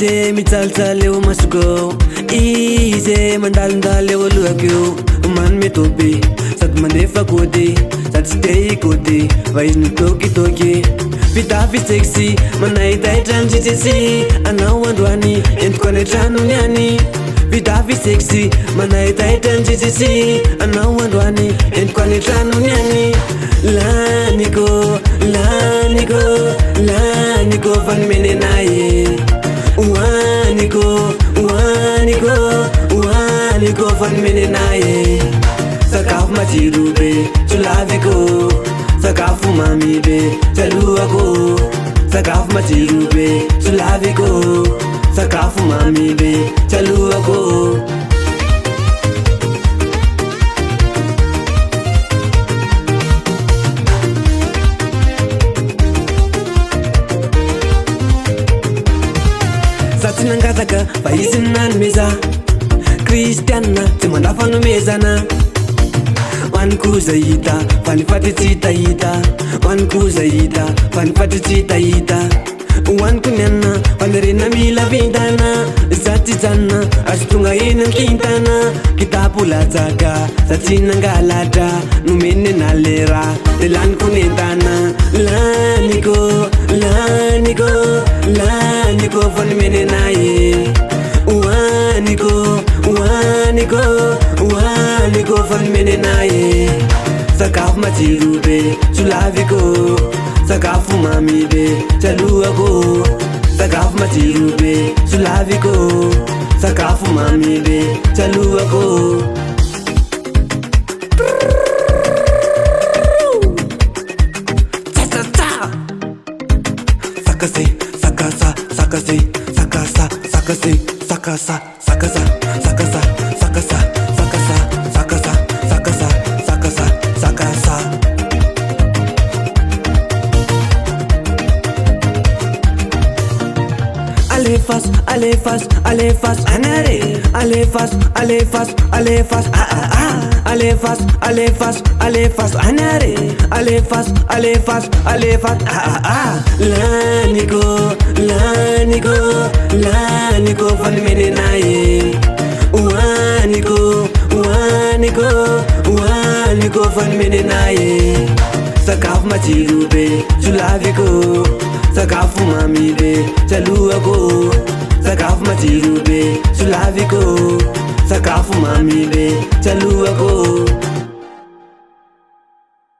Ize mitaltaleo masuko Ize mandalindaleo luakyo Man metobe Sat mandefa kode Sat stay kode Vais nu toki toki Vita fi sexy Manaita tran JJC Anao andwani Entukone trano niani Vita fi sexy Manaita tran JJC Anao andwani Entukone trano niani Laniko Laniko Laniko Van menenaye Waniko Van menenaye Sakaf matirube Chulaviko Sakafu mamibe Chaluako Sakaf matirube Chulaviko Sakafu mamibe Chaluako Satinangataka Paizinan meza Kristiana Timandafanu mezana Wankuza ita Fanifati tita ita Wankuza ita Fanifati tita ita Wankunyana Fanirina mila vindana Satizana Astunga ina kintana Kitapula zaga Satinangalata Numene nalera Telan kunentana Laniko Laniko Laniko Van menenaye Waniko Van menenaye Sakaf matirube Chulaviko Sakafu mamibe Chaluako Sakaf matirube Chulaviko Sakafu mamibe Chaluako Sakase Sakasa Sakase Sakasa Sakase Sakasa Sakasa Sakasa Sakasa Sakasa Sakasa Sakasa Sakasa Sakasa Alefas Alefas Alefas anare Alefas Alefas Alefas Alefas Alefas Alefas anare Alefas Alefas Alefas Laniko Laniko Laniko Van menenaye Waniko Van menenaye Sakaf matirube Chulaviko Sakafu mamibe Chaluako Sakaf matirube Chulaviko Sakafu mamibe Chaluako